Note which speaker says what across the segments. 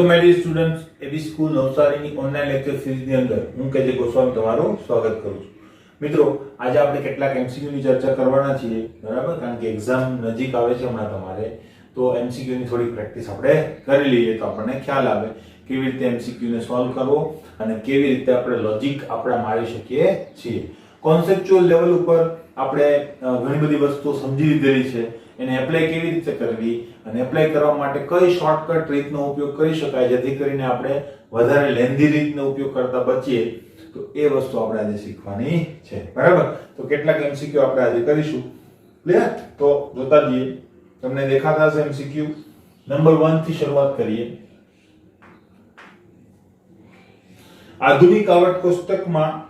Speaker 1: Welcome my dear students, AB school નવસારીની online lecture સિરીઝની અંદર હું કેજે ગોસ્વામી તમારું સ્વાગત કરું છું. મિત્રો, આજે આપણે કેટલાક એમસીક્યુ ની ચર્ચા કરવાના છીએ, બરાબર? કારણ કે એક્ઝામ નજીક આવે છે હમણાં તમારે, તો એમસીક્યુ ની થોડી પ્રેક્ટિસ આપણે કરી લઈએ તો આપણને ખ્યાલ આવે કેવી રીતે એમસીક્યુ ને સોલ્વ કરવો અને કેવી રીતે આપણે લોજિક આપણે મારી શકીએ છીએ. કોન્સેપ્ચ્યુઅલ લેવલ ઉપર આપણે ઘણી બધી વસ્તુઓ સમજી લીધેલી છે, એને એપ્લાય કેવી રીતે કરવી અને એપ્લાય કરવા માટે કઈ શોર્ટકટ રીતનો ઉપયોગ કરી શકાય જેથી કરીને આપણે વધારે લેન્ધી રીતનો ઉપયોગ કરતા બચીએ, તો એ વસ્તુ આપણે આજે શીખવાની છે, બરાબર? તો કેટલાક એમસીક્યુ આપણે આજે કરીશું. ક્લિયર? તો જોતા જઈએ. તમને દેખાતા હશે એમસીક્યુ. નંબર 1 થી શરૂઆત કરીએ. આધુનિક આવર્ત કોષ્ટકમાં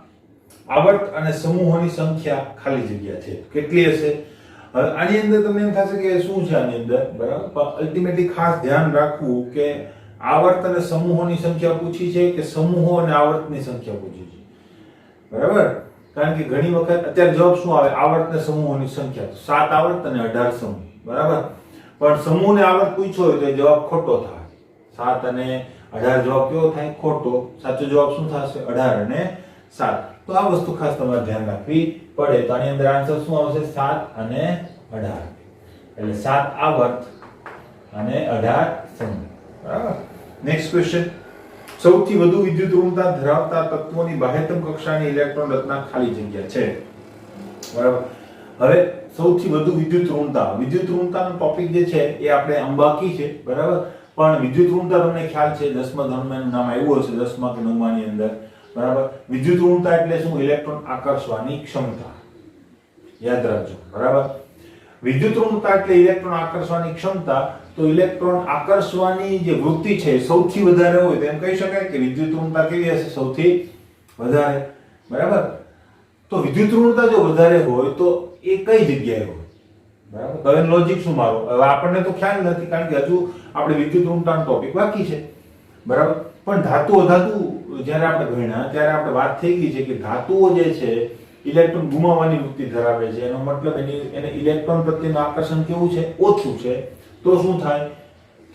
Speaker 1: આવર્ત અને સમૂહોની સંખ્યા ખાલી જગ્યા છે. કેટલી હશે? હવે આની અંદર તમને એમ થશે કે શું છે આની અંદર, બરાબર? પણ અલ્ટિમેટલી ખાસ ધ્યાન રાખવું કે આવર્ત અને સમૂહોની સંખ્યા પૂછી છે કે સમૂહો અને આવર્તની સંખ્યા પૂછી છે, બરાબર? કારણ કે ઘણી વખત અત્યારે જવાબ શું આવે? આવર્ત અને સમૂહોની સંખ્યા 7 આવર્ત અને 18 સમૂહ, બરાબર? પણ સમૂહ ને આવર્ત પૂછ્યો હોય તો એ જવાબ ખોટો થાય. 7 અને 18 જવાબ કેવો થાય? ખોટો. સાચો જવાબ શું થશે? 18 અને 7. તો આ વસ્તુ ખાસ તમારે ધ્યાન રાખવી પડે. તો આની અંદર આન્સર શું આવશે? 7 અને 18. એટલે 7 આવર્ત અને 18 સમૂહ, બરાબર? Next question. સૌથી વધુ વિદ્યુત ઋણતા ધરાવતા તત્વોની બાહ્યતમ કક્ષાની ઇલેક્ટ્રોન રચના ખાલી જગ્યા છે, બરાબર? હવે સૌથી વધુ વિદ્યુત ઋણતાનો ટોપિક જે છે એ આપણે અંબાકી છે, બરાબર? પણ વિદ્યુત ઋણતા તમને ખ્યાલ છે 10મા ધોરણમાં એનું નામ આવ્યું હશે, 10મા કે 9મા ની અંદર, બરાબર? વિદ્યુત ઋણતા એટલે શું? ઇલેક્ટ્રોન આકર્ષવાની ક્ષમતા. યાદ રાખજો, બરાબર? વિદ્યુત ઋણતા એટલે ઇલેક્ટ્રોન આકર્ષવાની ક્ષમતા. તો ઇલેક્ટ્રોન આકર્ષવાની જે વૃત્તિ છે સૌથી વધારે હોય તો એમ કહી શકાય કે વિદ્યુત ઋણતા કેવી હશે? સૌથી વધારે, બરાબર? તો વિદ્યુત ઋણતા જો વધારે હોય તો એ કઈ જગ્યાએ હોય, બરાબર? હવે લોજિક શું મારો? હવે આપણને તો ખ્યાલ નથી કારણ કે હજુ આપણે વિદ્યુત ઋણતાનો ટોપિક બાકી છે, બરાબર? પણ ધાતુ અધાતુ જ્યારે આપણે ભણ્યા ત્યારે આપણે વાત થઈ ગઈ છે કે ધાતુઓ જે છે ઇલેક્ટ્રોન ગુમાવવાની વૃત્તિ ધરાવે છે. એનો મતલબ એને ઇલેક્ટ્રોન પ્રત્યેનું આકર્ષણ કેવું છે? ઓછું છે. તો શું થાય?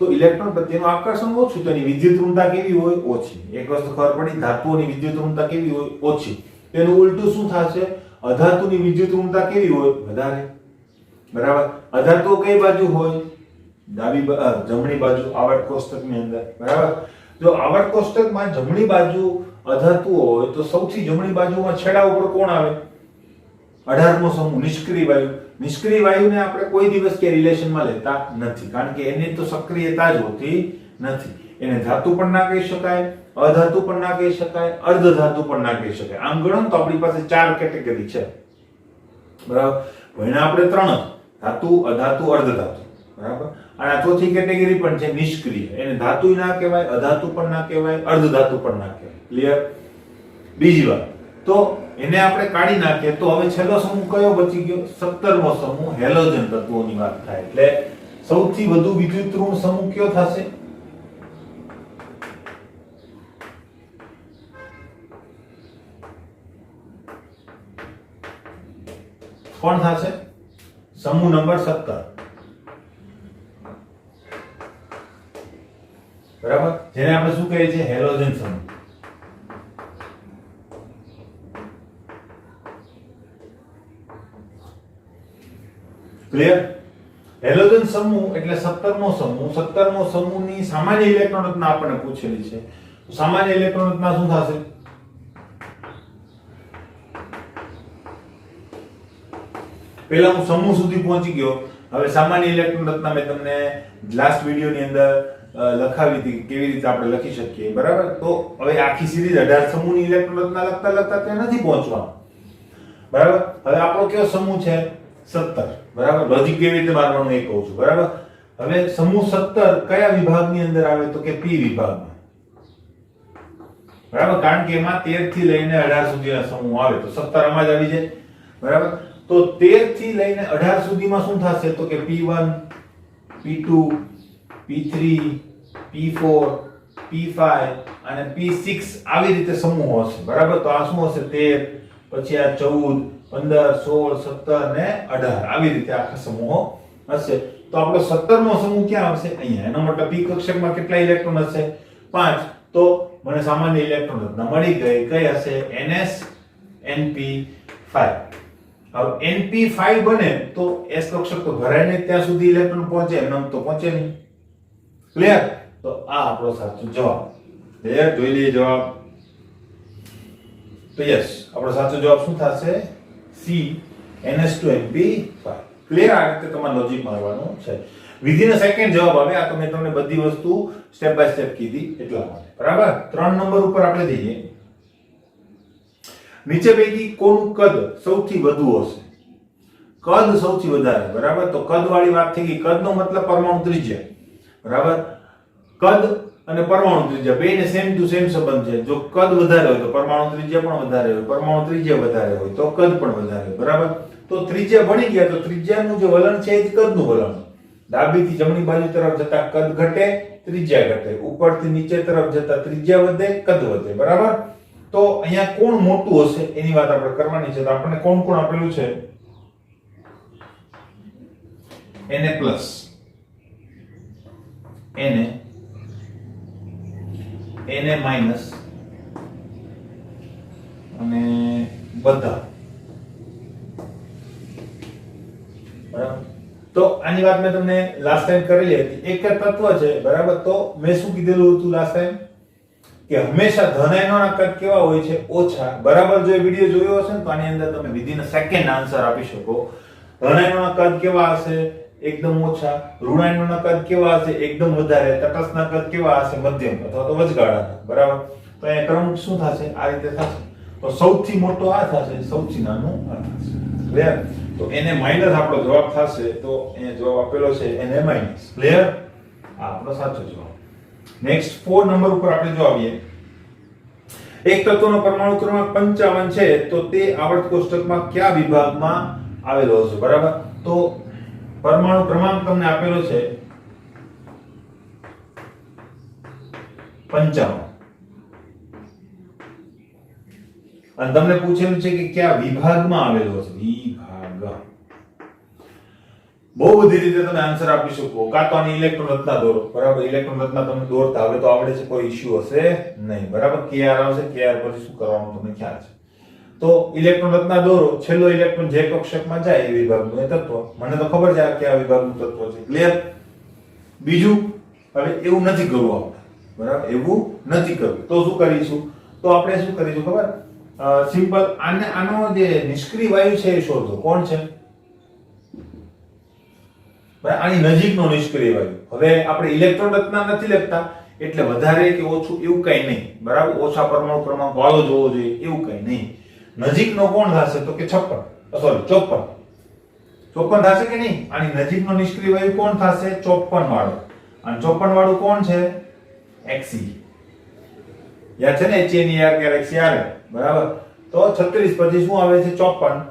Speaker 1: તો ઇલેક્ટ્રોન પ્રત્યેનું આકર્ષણ ઓછું તો એની વિદ્યુત ઋણતા કેવી હોય? ઓછી. એક વસ્તુ ખબર પડી, ધાતુઓની વિદ્યુત ઋણતા કેવી હોય? ઓછી. તેનું ઉલટું શું થશે? અધાતુની વિદ્યુત ઋણતા કેવી હોય? વધારે, બરાબર? અધાતુઓ કઈ બાજુ હોય? જમણી બાજુ આવર્ત કોષ્ટકની અંદર, બરાબર? જો આવર્ત કોષ્ટકમાં જમણી બાજુ અધાતુઓ હોય તો સૌથી જમણી બાજુમાં છેડા ઉપર કોણ આવે? 18મો સમૂહ, નિષ્ક્રિય વાયુ. નિષ્ક્રિય વાયુને આપણે કોઈ દિવસ કે રિલેશનમાં લેતા નથી કારણ કે એની તો સક્રિયતા જ હોતી નથી. એને ધાતુ પણ ના કહી શકાય, અધાતુ પણ ના કહી શકાય, અર્ધધાતુ પણ ના કહી શકાય. આમ ગણો તો આપણી પાસે 4 કેટેગરી છે, બરાબર? ભણ્યા આપણે 3 જ: ધાતુ, અધાતુ, અર્ધધાતુ, બરાબર? અને આ ચોથી કેટેગરી પણ છે નિષ્ક્રિય. એને ધાતુ ના કહેવાય, અધાતુ પણ ના કહેવાય, અર્ધધાતુ પણ ના કહેવાય. ક્લિયર? બીજી વાત, તો એને આપણે કાઢી નાખીએ તો હવે છેલ્લો સમૂહ કયો બચી ગયો? 17મો સમૂહ, હેલોજન તત્વોની વાત થાય એટલે સૌથી વધુ વિદ્યુત ઋણ સમૂહ કયો થશે? કોણ થશે? સમૂહ નંબર 17, બરાબર? જેને આપણે શું કહીએ છીએ? હેલોજન સમૂહ. ક્લિયર? હેલોજન સમૂહ એટલે 17મો સમૂહ. 17મો સમૂહની સામાન્ય ઇલેક્ટ્રોન રચના આપણને પૂછેલી છે. તો સામાન્ય ઇલેક્ટ્રોન રચના શું થશે? પહેલા હું સમૂહ સુધી પહોંચી ગયો. હવે સામાન્ય ઇલેક્ટ્રોન રચના મેં તમને લાસ્ટ વિડિયોની અંદર લખાવી હતી કેવી રીતે આપણે લખી શકીએ, બરાબર? તો હવે આખી સિરીઝ 18 સમૂહની ઇલેક્ટ્રોન રચના લખતા ત્યાં નથી પહોંચવાનું, બરાબર? હવે આપણો કયો સમૂહ છે? 17, બરાબર? લોજિક કેવી રીતે મારવાનું એ કહું છું, બરાબર? હવે સમૂહ 17 કયા વિભાગની અંદર આવે? તો કે પી વિભાગમાં, બરાબર? કારણ કે એમાં 13 થી લઈને 18 સુધીના સમૂહ આવે તો 17 આમાં જ આવી જાય, બરાબર? તો 13 થી લઈને 18 સુધીમાં શું થશે? તો કે P1, P2, P3, P4, P5 અને P6 આવી રીતે સમૂહો હશે, બરાબર? તો આ શું હશે? 13, પછી આ 14, 15, 16, 17 ને 18 આવી રીતે આખા સમૂહો હશે. તો આપણો 17મો સમૂહ ક્યાં આવશે? અહીંયા. એનો મતલબ p કક્ષકમાં કેટલા ઇલેક્ટ્રોન હશે? 5 તો મને સામાન્ય ઇલેક્ટ્રોન રચના મળી ગઈ. કઈ હશે? NsNp5. હવે Np5 બને તો s કક્ષક તો ભરાય ને ત્યાં સુધી ઇલેક્ટ્રોન પહોંચે, એમ તો પહોંચે નહીં. ક્લિયર? તો આ આપણો સાચો જવાબ. ક્લિયર? જોઈ લઈએ જવાબ. તો યસ, આપણો સાચો જવાબ શું થશે? C, Ns2Np5. ક્લિયર? આ રીતે તમારે લોજિક મારવાનું છે. વિધિન અ સેકન્ડ જવાબ આવે. આ તો મેં તમને બધી વસ્તુ સ્ટેપ બાય સ્ટેપ કીધી એટલા માટે. બરાબર? 3 નંબર ઉપર આપણે જઈએ. નીચે પૈકી કોનું કદ સૌથી વધુ હશે? કદ સૌથી વધારે. બરાબર? તો કદ વાળી વાત થઈ ગઈ. કદનો મતલબ પરમાણુ ત્રિજ્યા. બરાબર? કદ અને પરમાણુ ત્રિજ્યા બેને સેમ ટુ સેમ સંબંધ છે. જો કદ વધારે હોય તો પરમાણુ ત્રિજ્યા પણ વધારે હોય, પરમાણુ ત્રિજ્યા વધારે હોય તો કદ પણ વધારે હોય. બરાબર? તો ત્રિજ્યા ભણી ગયા તો ત્રિજ્યાનું જે વલણ છે એ જ કદનું વલણ. ડાબીથી જમણી બાજુ તરફ જતા કદ ઘટે, ત્રિજ્યા ઘટે. ઉપરથી નીચે તરફ જતા ત્રિજ્યા વધે, કદ વધે. બરાબર? તો અહીંયા કોણ મોટું હશે એની વાત આપણે કરવાની છે. તો આપણને કોણ કોણ આપેલું છે? Na પ્લસ, Na માઈનસ અને બધા. બરાબર? તો આની વાત મેં તમને લાસ્ટ ટાઈમ કરેલી હતી. એક જ તત્વ છે. બરાબર? તો મેં શું કીધેલું હતું લાસ્ટ ટાઈમ? કે હંમેશા ધન આયનોના કદ કેવા હોય છે? ઓછા. બરાબર? જો એ વિડિયો જોયો હશે ને તો આની અંદર તમે વિધિન અ સેકન્ડ આન્સર આપી શકો. ધન આયનોના કદ કેવા હશે? એકદમ ઓછા. ઋણ આયનોના કદ કેવા હશે? એકદમ વધારે. તટસ્થના કદ કેવા હશે? મધ્યમ અથવા તો વચગાળાના. બરાબર? તો અહીંયા ક્રમ શું થશે? આ રીતે થશે. તો સૌથી મોટો આ થશે, સૌથી નાનો આ થશે. ક્લિયર? તો એને માઈનસ આપણો જવાબ થશે. તો અહીંયા જવાબ આપેલો છે એને માઈનસ. ક્લિયર? આ આપણો સાચો જવાબ. નેક્સ્ટ 4 નંબર ઉપર આપણે જો આવીએ. એક તત્વનો પરમાણુ ક્રમાંક 55 છે તો તે આવર્ત કોષ્ટકમાં કયા વિભાગમાં આવેલો હશે? બરાબર? તો પરમાણુ ક્રમાંક તમને આપેલો છે 55 અને તમને પૂછેલું છે કે કયા વિભાગમાં આવેલો હશે? વિભાગ. બહુ બધી રીતે તમે આન્સર આપી શકો. કાં તો આની ઇલેક્ટ્રોન રચના દોરો. બરાબર? ઇલેક્ટ્રોન રચના તમને દોરતા હવે તો આવડે છે, કોઈ ઇશ્યુ હશે નહીં. બરાબર? Kr આવશે, Kr પછી શું કરવાનું તમને ખ્યાલ છે. તો ઇલેક્ટ્રોન રચના દોરો. છેલ્લો ઇલેક્ટ્રોન જે કક્ષકમાં જાય એ વિભાગનું એ તત્વ. મને તો ખબર છે કે આ વિભાગનું તત્વ છે. ક્લિયર? બીજું હવે એવું નથી કરવું આપણે. બરાબર? એવું નથી કરવું. તો શું કરીશું? તો આપણે શું કરીશું ખબર? સિમ્પલ આનો જે નિષ્ક્રિય વાયુ છે એ શોધો. કોણ છે? આની નજીકનો નિષ્ક્રિય વાયુ. હવે આપણે ઇલેક્ટ્રોન રચના નથી લખતા એટલે વધારે કે ઓછું એવું કઈ નહીં. બરાબર? ઓછા પરમાણુ ક્રમાંક વાળો જોવો જોઈએ એવું કઈ નહીં. નજીકનો કોણ થશે? તો કે 54 થશે કે નહીં? આની નજીકનો નિષ્ક્રિય વાયુ કોણ થશે? 54 વાળો. અને 54 વાળું કોણ છે? Xe. યાદ છે ને? HNER બરાબર? તો 36 પછી શું આવે છે? 54.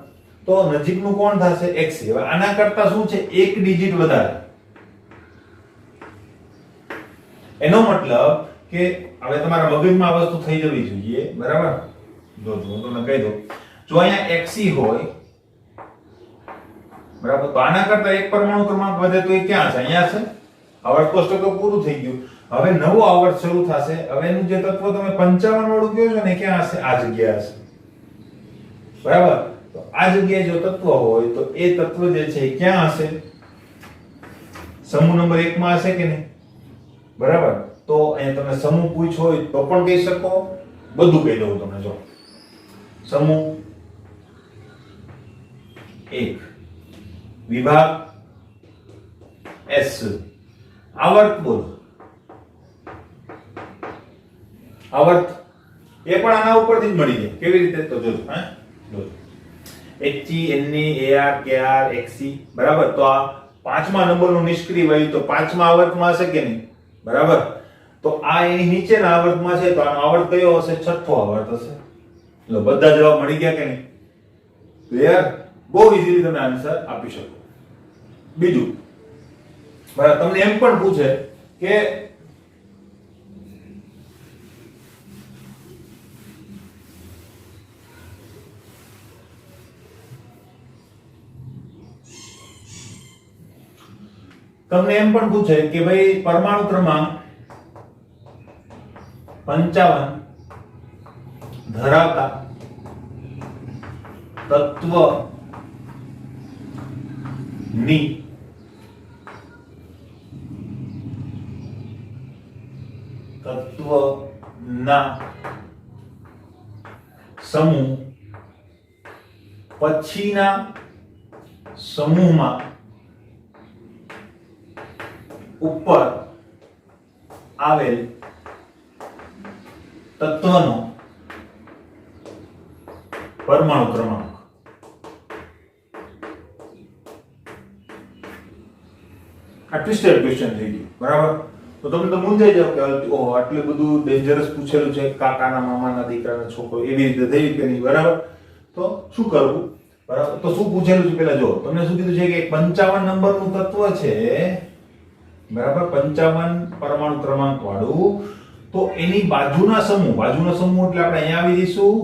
Speaker 1: તો નજીકનું કોણ થશે? Xe. હવે આના કરતા શું છે? એક ડિજિટ વધારે. એનો મતલબ કે હવે તમારા મગજમાં આ વસ્તુ થઈ જવી જોઈએ. બરાબર? જો હું તમને કહી દઉં. જો અહીંયા Xe હોય, બરાબર, તો આના કરતા એક પરમાણુ ક્રમાંક વધે તો એ ક્યાં છે? અહીંયા છે. આવર્ત કોષ્ટક તો પૂરું થઈ ગયું. હવે નવો આવર્ત શરૂ થશે. હવે એનું જે તત્વ તમે 55 વાળું કહો છો ને ક્યાં હશે? આ જગ્યા હશે. બરાબર? તો આ જગ્યાએ જો તત્વ હોય તો એ તત્વ જે છે એ ક્યાં હશે? સમૂહ નંબર 1 માં હશે કે નહીં? બરાબર? તો અહીંયા તમે સમૂહ પૂછો હોય તો પણ કહી શકો. બધું કહી દઉં તમને. જો સમૂહ 1, વિભાગ S, આવર્ત બોલો. આવર્ત એ પણ આના ઉપરથી જ મળી જાય. કેવી રીતે? તો જોજો. જોજો. He, Ne, Ar, Kr, Xe. બરાબર? તો આ 5મા નંબરનું નિષ્ક્રિય વાયુ તો 5મા આવર્તમાં હશે કે નહીં? બરાબર? તો આ એની નીચેના આવર્તમાં છે તો આનો આવર્ત કયો હશે? 6થો આવર્ત હશે. એટલે બધા જવાબ મળી ગયા કે નહીં? ક્લિયર? બહુ ઈઝીલી તમે આન્સર આપી શકો. બીજું, બરાબર, તમને એમ પણ પૂછે કે ભાઈ પરમાણુ ક્રમાંક 55 ધરાવતા તત્વની તત્વના સમૂહ પછીના સમૂહમાં ઉપર આવેલ તત્વનો પરમાણુ ક્રમાંક. આ ટ્વિસ્ટેડ ક્વેશ્ચન થઈ ગયું, બરાબર? તો તમે તો મૂંઝાઈ જાવ કે ઓહો આટલું બધું ડેન્જરસ પૂછેલું છે, કાકાના મામાના દીકરાના છોકરો એવી રીતે થઈ કે નહીં, બરાબર? તો શું કરવું, બરાબર? તો શું પૂછેલું છે પેલા જો તમને શું કીધું છે કે 55 નંબરનું તત્વ છે, બરાબર? 55 પરમાણુ ક્રમાંક વાળું. તો એની બાજુના સમૂહ એટલે આપણે અહીંયા આવી જઈશું,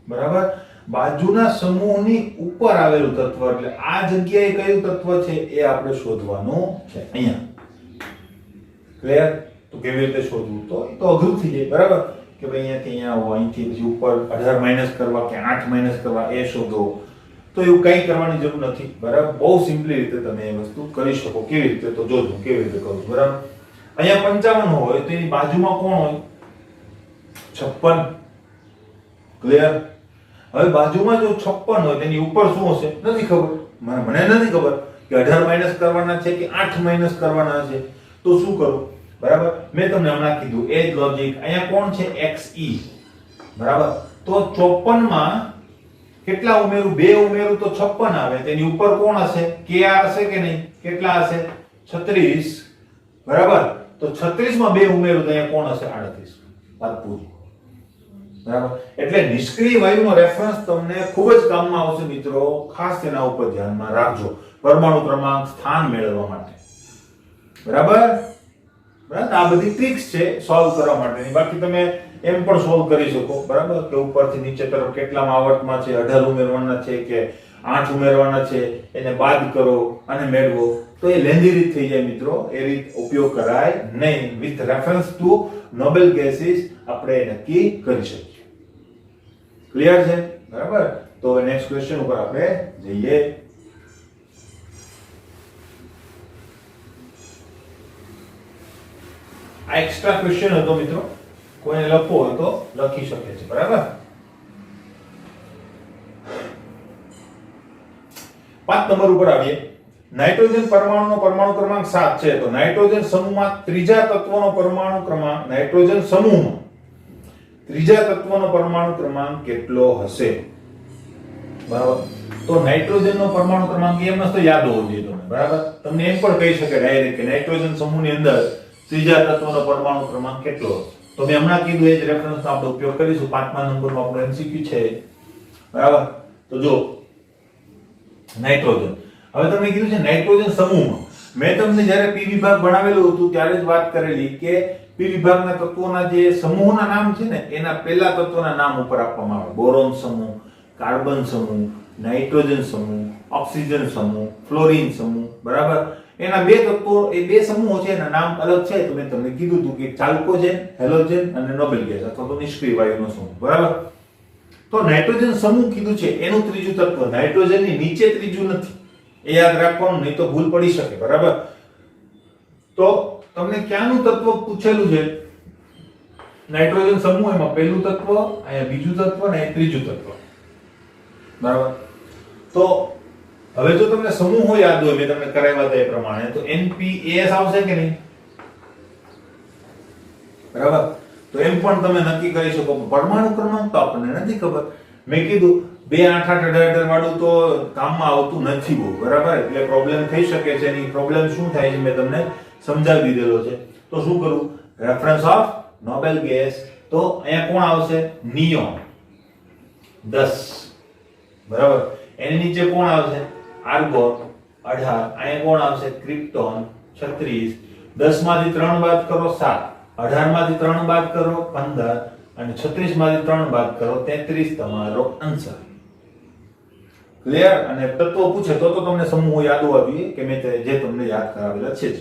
Speaker 1: બરાબર? બાજુના સમૂહની ઉપર આવેલું તત્વ એટલે આ જગ્યાએ કયું તત્વ છે એ આપણે શોધવાનું છે અહીંયા. ક્લિયર? તો કેવી રીતે શોધવું, તો અઘરું થઈ જાય, બરાબર? કે ભાઈ અહીંયાથી અહીંયા આવો, અહીંથી પછી ઉપર 18 માઈનસ કરવા કે 8 માઈનસ કરવા એ શોધો. તો એવું કંઈ કરવાની જરૂર નથી, બરાબર? બહુ સિમ્પલી રીતે તમે એ વસ્તુ કરી શકો. કેવી રીતે, તો જોજો કેવી રીતે કરું, બરાબર? અહીંયા 55 હોય તો એની બાજુમાં કોણ હોય? 56. ક્લિયર? હવે બાજુમાં જો 56 હોય તેની ઉપર શું હશે નથી ખબર, મને નથી ખબર કે 18 માઈનસ કરવાના છે કે 8 માઈનસ કરવાના છે. તો શું કરું, બરાબર? મેં તમને હમણાં કીધું એ જ લોજિક. અહીંયા કોણ છે? xe, બરાબર? તો 54 માં કેટલા ઉમેરું? 2 ઉમેરું તો 56 આવે. તેની ઉપર કોણ હશે? kr હશે કે નહીં? કેટલા હશે? 36, બરાબર? તો 36 માં 2 ઉમેરું તો અહીંયા કોણ હશે? 38. વાત પૂરી, બરાબર? એટલે નિષ્ક્રિય વાયુનો રેફરન્સ તમને ખૂબ જ કામમાં આવશે મિત્રો. ખાસ તેના ઉપર ધ્યાનમાં રાખજો પરમાણુ ક્રમાંક સ્થાન મેળવવા માટે, બરાબર? આ બધી ટ્રિક્સ છે સોલ્વ કરવા માટેની. બાકી તમે એમ પણ સોલ્વ કરી શકો, બરાબર? કે ઉપરથી નીચે તરફ કેટલામાં આવર્તમાં છે, 18 ઉમેરવાના છે કે 8 ઉમેરવાના છે, એને બાદ કરો અને મેળવો. તો એ લેન્ધી રીત થઈ જાય મિત્રો. એ રીત ઉપયોગ કરાય નહીં. With reference to Nobel gases આપણે નક્કી કરી શકીએ. ક્લિયર છે, બરાબર? તો નેક્સ્ટ ક્વેશ્ચન ઉપર આપણે જઈએ. આ એક્સ્ટ્રા ક્વેશ્ચન હતો મિત્રો, કોઈને લખવો હોય તો લખી શકે છે, બરાબર? 5 નંબર ઉપર આવીએ. નાઇટ્રોજન પરમાણુનો પરમાણુ ક્રમાંક 7 છે. તો નાઇટ્રોજન સમૂહમાં ત્રીજા તત્વનો પરમાણુ ક્રમાંક, નાઇટ્રોજન સમૂહમાં ત્રીજા તત્વનો પરમાણુ ક્રમાંક કેટલો હશે? બરાબર? તો નાઇટ્રોજનનો પરમાણુ ક્રમાંક એમ મસ્ત યાદ હોવો જોઈએ તમને, બરાબર? તમને એમ પણ કહી શકે ડાયરેક્ટ કે નાઇટ્રોજન સમૂહની અંદર ત્રીજા તત્વનો પરમાણુ ક્રમાંક કેટલો હશે? તો મેં હમણાં કીધું એ જ રેફરન્સનો આપણે ઉપયોગ કરીશું. 5મા નંબરનો આપણો MCQ છે, બરાબર? તો જો નાઇટ્રોજન, હવે તમને કીધું છે નાઇટ્રોજન સમૂહમાં. મેં તમને જ્યારે P વિભાગ ભણાવેલું હતું ત્યારે જ વાત કરેલી કે P વિભાગના તત્વોના જે સમૂહના નામ છે ને એના પહેલા તત્વના નામ ઉપર આપવામાં આવે. બોરોન સમૂહ, કાર્બન સમૂહ, નાઇટ્રોજન સમૂહ, ઓક્સિજન સમૂહ, ફ્લોરિન સમૂહ, બરાબર? એના બે તત્વો, એ બે સમૂહો છે એના નામ અલગ છે. તો મેં તમને કીધું હતું કે ચાલ્કોજેન, હેલોજન અને નોબેલ ગેસ અથવા તો નિષ્ક્રિય વાયુનો સમૂહ, બરાબર? તો નાઇટ્રોજન સમૂહ કીધું છે એનું ત્રીજું તત્વ નાઇટ્રોજનની નીચે ત્રીજું નથી. એ યાદ રાખવાનું, નહીં તો ભૂલ પડી શકે, બરાબર? તો તમને ક્યાંનું તત્વ પૂછેલું છે? નાઇટ્રોજન સમૂહ, એમાં પહેલું તત્વ, અહીંયા બીજું તત્વ ને ત્રીજું તત્વ, બરાબર? તો હવે જો તમને સમૂહો યાદ હોય, મેં તમને કરાવ્યા હતા એ પ્રમાણે, તો NPAS આવશે કે નહીં? બરાબર? તો એમ પણ તમે નક્કી કરી શકો. પરમાણુ ક્રમાંક તો આપણને નથી ખબર. મેં કીધું 2 8 8 18 વાળું તો કામમાં આવતું નથી બહુ, બરાબર? એટલે પ્રોબ્લેમ થઈ શકે છે. એની પ્રોબ્લેમ શું થાય છે મેં તમને સમજાવી દીધેલો છે. તો શું કરું? Reference of Nobel gas. તો અહીંયા કોણ આવશે? નિયોન 10, બરાબર? એની નીચે કોણ આવશે? આર્ગોન 18. અહીંયા કોણ આવશે? ક્રિપ્ટોન 36. 10 માંથી 3 બાદ કરો 7, 18 માંથી 3 બાદ કરો 15 અને 36 માંથી 3 બાદ કરો 33 તમારો આન્સર. ક્લિયર? અને તત્વો પૂછે તો તમને સમૂહો યાદ હોવા જોઈએ કે મેં જે તમને યાદ કરાવેલા છે જ.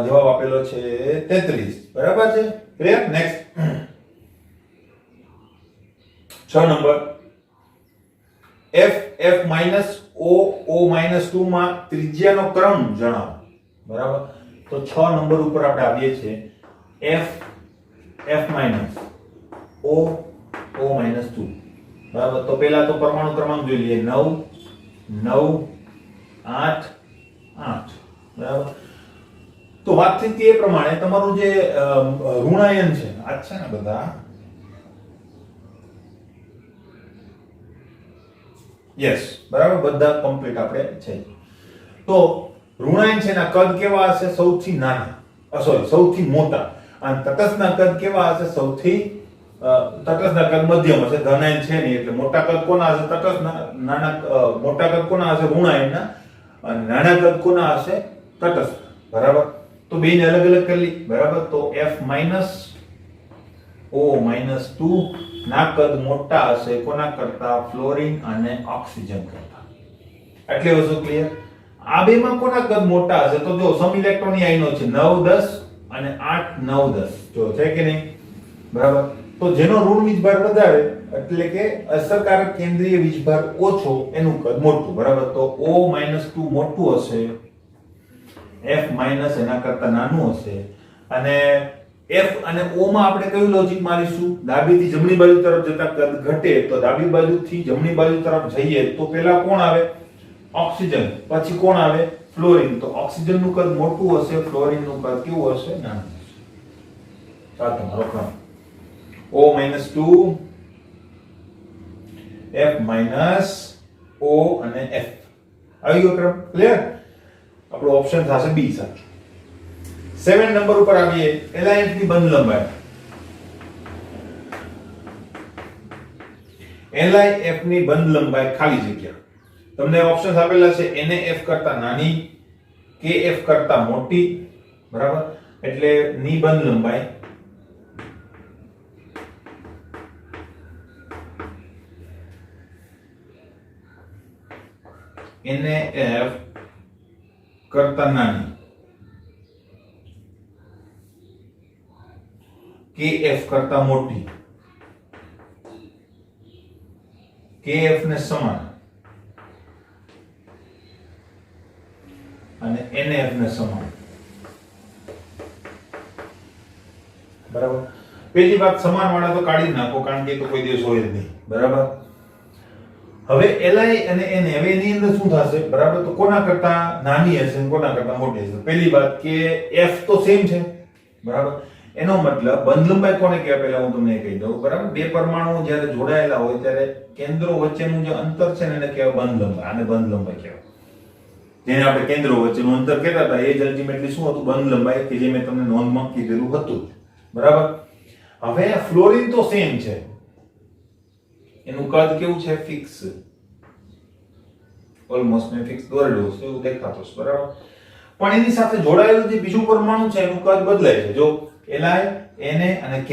Speaker 1: જવાબ આપેલો છે 33, બરાબર છે? Clear? Next 6 number f minus o minus 2 માં ત્રિજ્યાનો ક્રમ જણાવો. બરાબર? તો 6 નંબર ઉપર આપણે આવીએ છીએ. f minus o minus 2. બરાબર? તો પહેલા તો પરમાણુ ક્રમાંક જોઈ લઈએ. 9 9 8 8. બરાબર? તો વાત થઈ તે પ્રમાણે તમારું જે ઋણાયન છે આ છે ને બધા, યસ, બરાબર, બધા કમ્પ્લીટ આપણે છે. તો ઋણાયન છે ના કદ કેવા હશે? સૌથી નાના, સોરી, સૌથી મોટા. અને તટસ્થના કદ કેવા હશે? સૌથી તટસ્થના કદ મધ્યમ હશે. ધનાયન છે નહીં એટલે મોટા કદ કોના હશે? તટસ્થના. નાના મોટા કદ કોના હશે? ઋણાયનના. અને નાના કદ કોના હશે? તટસ્થ. બરાબર? તો બેને અલગ અલગ કરી લી. બરાબર? તો f માઇનસ o માઇનસ 2 ના કદ મોટા હશે કોના કરતા? ફ્લોરિન અને ઓક્સિજન કરતા. એટલે વસ્તુ ક્લિયર? આ બેમાં કોના કદ મોટા હશે? તો જો સમ ઇલેક્ટ્રોનની આયનો છે 9 10 અને 8 9 10. જો છે કે નહીં? બરાબર? તો જેનો ઋણ વીજભાર વધારે એટલે કે અસરકારક કેન્દ્રીય વીજભાર ઓછો એનું કદ મોટું. બરાબર? તો o માઇનસ 2 મોટું હશે, f માઇનસ એના કરતા નાનું હશે. અને f અને o માં આપણે કયું લોજિક મારીશું? ડાબીથી જમણી બાજુ તરફ જતા કદ ઘટે તો ડાબી બાજુથી જમણી બાજુ તરફ જઈએ તો પહેલા કોણ આવે? ઓક્સિજન. પછી કોણ આવે? ફ્લોરિન. તો ઓક્સિજન નું કદ મોટું હશે, ફ્લોરિન નું કદ કેવું હશે? નાનું હશે. ચાલો તમારો ક્રમ o minus 2 f minus o અને f આવી ગયો ક્રમ. ક્લિયર? આપણો ઓપ્શન થશે બી સાચું. 7 નંબર ઉપર આવીએ. LIF ની બંધ લંબાઈ. LIF ની બંધ લંબાઈ ખાલી જગ્યા. તમને ઓપ્શન્સ આપેલા છે. NAF કરતા નાની, KF કરતા મોટી. બરાબર? એટલે ની બંધ લંબાઈ NAF કરતા નાની, KF કરતા મોટી, KF ને સમાન અને NF ને સમાન. બરાબર? પહેલી વાત સમાન વાળા તો કાઢી નાખો કારણ કે એ તો કોઈ દિવસ હોય જ નહીં. બરાબર? હવે LI અને NA હવે એની અંદર શું થશે? બરાબર? તો કોના કરતા નાની હશે અને કોના કરતા મોટી હશે? પહેલી વાત કે F તો સેમ છે. બરાબર? એનો મતલબ બંધ લંબાઈ કોને કહેવાય? પહેલા હું તમને કહી દઉં. બરાબર? બે પરમાણુ જ્યારે જોડાયેલા હોય ત્યારે કેન્દ્રો વચ્ચેનું જે અંતર છે ને એને કહેવાય બંધ લંબાઈ. આને બંધ લંબાઈ કહેવાય. જેને આપણે કેન્દ્રો વચ્ચેનું અંતર કહેતા હતા એ જ અલ્ટિમેટલી શું હતું? બંધ લંબાઈ, કે જે મેં તમને નોંધમાં કીધેલું હતું. બરાબર? હવે ફ્લોરિન તો સેમ છે. એનું કદ કેવું છે? ફિક્સ. ઓલમોસ્ટ મેં ફિક્સ દોરેલું છે એવું દેખાતું છે. બરાબર? પણ એની સાથે જોડાયેલું જે બીજું પરમાણુ છે એનું કદ બદલાય છે. જો Li, Na અને K.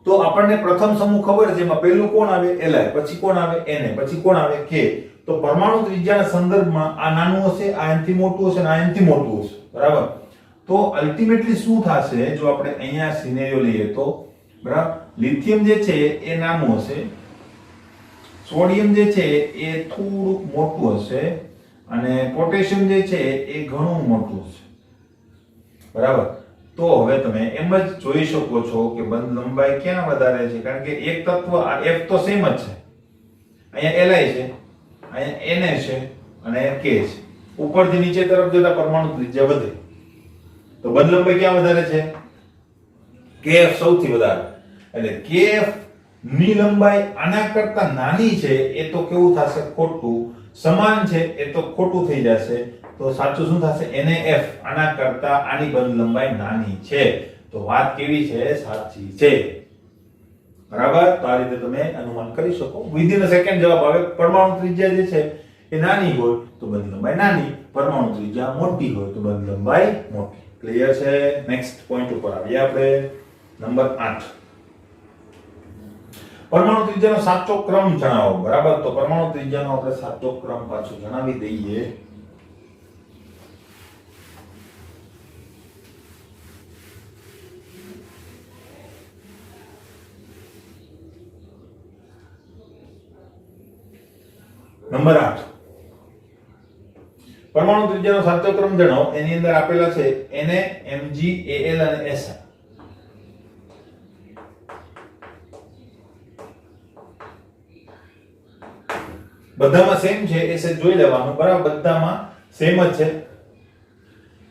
Speaker 1: તો આપણને પ્રથમ સમૂહ ખબર છે એમાં પહેલું કોણ આવે? Li, પછી કોણ આવે? Na, પછી કોણ આવે? K. તો પરમાણુ ત્રિજ્યાના સંદર્ભમાં આ નાનું હશે, આ એનથી મોટું હશે અને આ એનથી મોટું હશે. બરાબર? તો અલ્ટિમેટલી શું થશે જો આપણે અહીંયા સિનેરિયો લઈએ તો? બરાબર? લિથિયમ જે છે એ નાનું હશે, સોડિયમ જે છે એ થોડુંક મોટું હશે અને પોટેશિયમ જે છે એ ઘણું મોટું હશે. બરાબર? તો હવે તમે એમ જ જોઈ શકો છો કે બંધ લંબાઈ ક્યાં વધારે છે? કારણ કે એક તત્વ આ F તો સેમ જ છે. અહીંયા Li છે, અહીંયા Na છે અને K છે. ઉપરથી નીચે તરફ જતા પરમાણુ ત્રિજ્યા વધે. તો બંધ લંબાઈ ક્યાં વધારે છે? KF સૌથી વધારે. એટલે KF ની લંબાઈ આના કરતા નાની છે એ તો કેવું થશે? ખોટું. સમાન છે એ તો ખોટું થઈ જશે. તો સાચું શું થશે? NAF આના કરતા આની બંધ લંબાઈ નાની છે. તો વાત કેવી છે? સાચી છે. બરાબર? તો આ રીતે તમે અનુમાન કરી શકો. વિધિન અ સેકન્ડ જવાબ આવે. પરમાણુ ત્રિજ્યા જે છે એ નાની હોય તો બંધ લંબાઈ નાની, પરમાણુ ત્રિજ્યા મોટી હોય તો બંધ લંબાઈ મોટી. ક્લિયર છે? નેક્સ્ટ પોઈન્ટ ઉપર આવીએ આપણે. નંબર 8. પરમાણુ ત્રિજ્યાનો સાચો ક્રમ જણાવો. બરાબર? તો પરમાણુ ત્રિજ્યાનો આપણે સાચો ક્રમ પાછો જણાવી દઈએ. નંબર 8 પરમાણુ ત્રિજ્યાનો સાચો ક્રમ જણાવો. એની અંદર આપેલા છે Na, Mg, Al અને Si. બધામાં સેમ છે એ સેટ જોઈ લેવાનું, બરાબર? બધામાં સેમ જ છે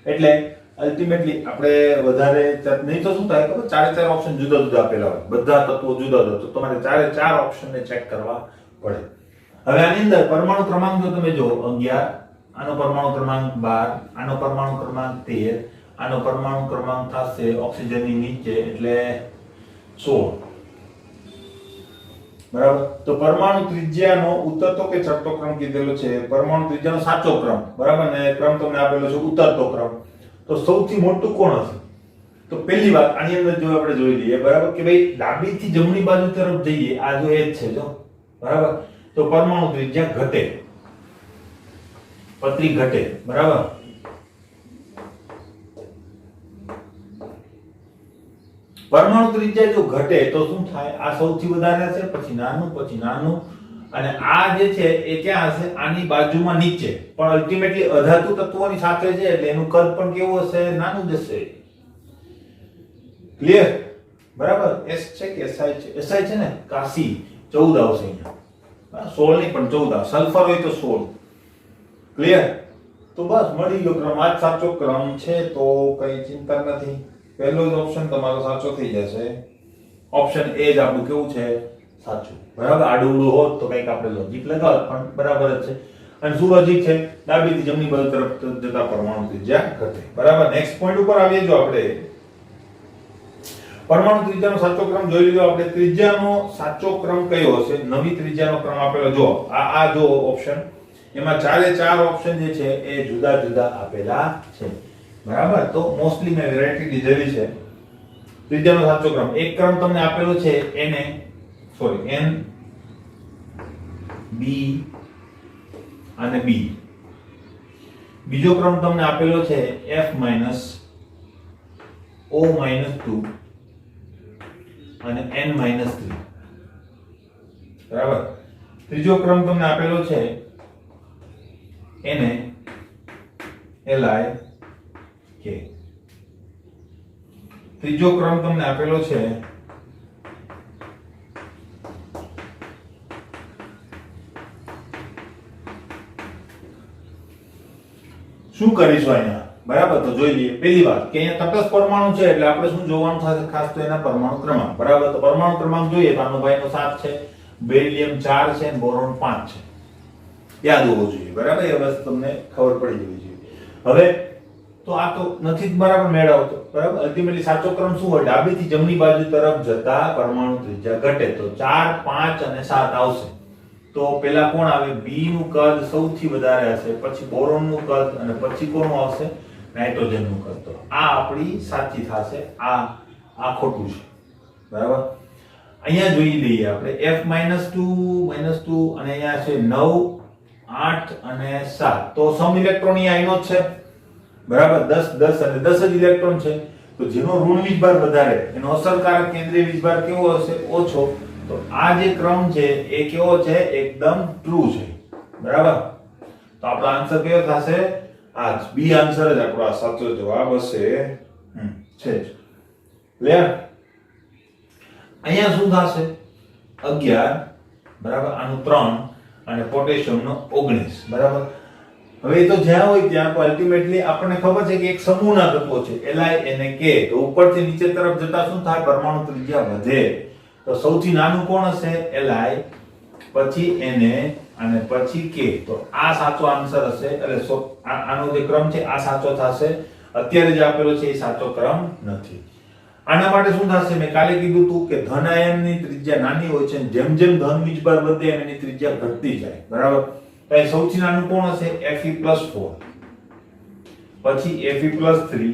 Speaker 1: એટલે અલ્ટિમેટલી આપણે વધારે નહીં તો શું થાય ખબર, ચારે ચાર ઓપ્શન જુદા જુદા આપેલા હોય, બધા તત્વો જુદા જુદા, તો તમારે ચારે ચાર ઓપ્શનને ચેક કરવા પડે. હવે આની અંદર પરમાણુ ક્રમાંક જો તમે જો 11, આનો પરમાણુ ક્રમાંક 12, આનો પરમાણુ ક્રમાંક 13, આનો પરમાણુ ક્રમાંક થશે ઓક્સિજનની નીચે એટલે 16, બરાબર? તો પરમાણુ ત્રિજ્યાનો ઉતરતો કે ચડતો ક્રમ કીધેલો છે, પરમાણુ ત્રિજ્યાનો સાચો ક્રમ, બરાબર? ને ક્રમ તમને આપેલો છે ઉતરતો ક્રમ. તો સૌથી મોટું કોણ હશે? તો પહેલી વાત આની અંદર જો આપણે જોઈ લઈએ, બરાબર, કે ભાઈ ડાબીથી જમણી બાજુ તરફ જઈએ, આ જો એ જ છે જો, બરાબર? તો પરમાણુ ત્રિજ્યા ઘટે, પતરી ઘટે, બરાબર? પરમાણુ ત્રિજ્યા જો ઘટે તો શું થાય? આ સૌથી વધારે છે, પછી નાનું, અને આ જે છે એ ક્યાં હશે? આની બાજુમાં નીચે. પણ અલ્ટિમેટલી અધાતુ તત્વોની સાથે છે એટલે એનું કદ પણ કેવું હશે? નાનું જ હશે. ક્લિયર? બરાબર? S છે કે Si છે? Si છે ને, કાસી 14 આવશે અહીંયા, 16 નહીં પણ 14. સલ્ફર હોય તો 16. ક્લિયર? તો બસ મળી ગયો ક્રમ. આ જ સાચો ક્રમ છે, તો કઈ ચિંતા નથી. પહેલો જ ઓપ્શન તમારો સાચો થઈ જશે. ઓપ્શન એ જ આપણું કેવું છે? સાચું. બરાબર? આડું હોત તો કંઈક આપણે લોજિક લગાવત, પણ બરાબર જ છે. અને શું લોજિક છે? ડાબીથી જમણી બાજુ તરફ જતા પરમાણુ ત્રિજ્યા ઘટે. બરાબર? નેક્સ્ટ પોઈન્ટ ઉપર આવીએ જો આપણે. પરમાણુ ત્રિજ્યાનો સાચો ક્રમ જોઈ લીધો આપણે. ત્રિજ્યાનો સાચો ક્રમ કયો હશે? નવી ત્રિજ્યાનો ક્રમ આપેલો જો આ જો ઓપ્શન, એમાં ચારે ચાર ઓપ્શન જે છે એ જુદા જુદા આપેલા છે, બરાબર? તો મોસ્ટલી મેં વેરાયટી લીધેલી છે. ત્રિજ્યાનો સાચો ક્રમ, એક ક્રમ તમને આપેલો છે N, B અને B. બીજો ક્રમ તમને આપેલો છે F O 2 અને N 3, બરાબર? ત્રીજો ક્રમ તમને આપેલો છે Na, Li, K. ત્રીજો ક્રમ તમને આપેલો છે શું કરીશું અહીંયા? બરાબર? તો જોઈ લઈએ. પહેલી વાત કે અહીંયા તટસ્થ પરમાણુ છે એટલે આપણે શું જોવાનું થશે? ખાસ તો એના પરમાણુ ક્રમાંક, બરાબર? તો પરમાણુ ક્રમાંક જોઈએ તો આનો ભાઈનો 7 છે, બેરિલિયમ 4 છે અને બોરોન 5 છે. યાદ હોવું જોઈએ, બરાબર? એ વસ્તુ તમને ખબર પડી જવી જોઈએ. હવે તો આ તો નથી જ બરાબર મેળવતો, બરાબર? અલ્ટિમેટલી સાચો ક્રમ શું હોય? ડાબીથી જમણી બાજુ તરફ જતા પરમાણુ ત્રિજ્યા ઘટે. તો 4, 5 અને 7 આવશે. તો પેલા કોણ આવે? B નું કદ સૌથી વધારે હશે, પછી બોરોન નું કદ, અને પછી કોનું આવશે? નાઇટ્રોજન નું કદ. તો આ આપણી સાચી થશે, આ ખોટું છે, બરાબર? અહીંયા જોઈ લઈએ આપણે F -2 અને અહીંયા છે 9, 8 અને 7. તો સમ ઇલેક્ટ્રોન આયનો જ છે, બરાબર? 10 અને 10 જ ઇલેક્ટ્રોન છે. તો જેનો ઋણ વીજભાર વધારે એનો અસરકારક કેન્દ્રીય વીજભાર કેવો હશે? ઓછો. તો આ જે ક્રમ છે એ કેવો છે? એકદમ ટ્રુ છે, બરાબર? તો આપણો આન્સર કયો થશે? આ બી આન્સર જ આપણો સાચો જવાબ હશે. છે જ. ક્લિયર? અહીંયા શું થશે? 11, બરાબર? આનું 3 અને પોટેશિયમનો 19, બરાબર? હવે એ તો જ્યાં હોય ત્યાં તો અલ્ટિમેટલી આપણને ખબર છે કે એક સમૂહના તત્વો છે Li અને K. તો ઉપરથી નીચે તરફ જતા શું થાય? પરમાણુ ત્રિજ્યા વધે. તો સૌથી નાનું કોણ હશે? Li, પછી Na અને પછી K. તો આ સાચો આન્સર હશે. એટલે આનો જે ક્રમ છે આ સાચો થશે. અત્યારે જે આપેલો છે એ સાચો ક્રમ નથી. આના માટે શું થશે? મેં કાલે કીધું હતું કે ધન આયનની ત્રિજ્યા નાની હોય છે, જેમ જેમ ધન વીજભાર વધે એમ એની ત્રિજ્યા ઘટતી જાય, બરાબર? તો એ સૌથી નાનું કોણ હશે? Fe+4, પછી Fe+3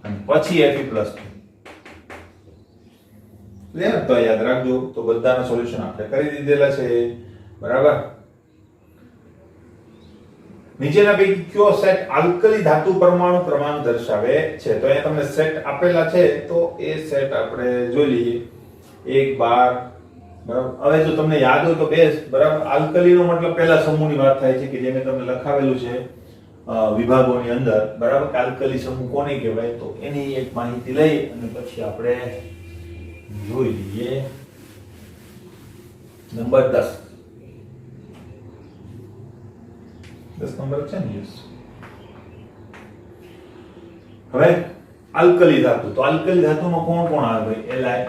Speaker 1: અને પછી Fe+3. ક્લિયર? તો યાદ રાખજો. તો બધાના સોલ્યુશન આપણે કરી દીધેલા છે, બરાબર? નીચેના પૈકી કયો સેટ આલ્કલી ધાતુ પરમાણુ ક્રમાંક દર્શાવે છે? તો અહીંયા તમને સેટ આપેલા છે, તો એ સેટ આપણે જોઈ લઈએ. 1, 12, બરાબર. હવે જો તમને યાદ હોય તો બેસ્ટ, બરાબર. આલ્કલીનો મતલબ પહેલા સમૂહની વાત થાય છે કે જે મેં તમને લખાવેલું છે વિભાગોની અંદર, બરાબર. આલ્કલી સમૂહ કોને કહેવાય, તો એની એક માહિતી લઈ અને પછી આપણે જોઈ લઈએ નંબર 10. 10 નંબર છે ને? યસ. હવે આલ્કલી ધાતુ, તો આલ્કલી ધાતુમાં કોણ કોણ આવે ભાઈ?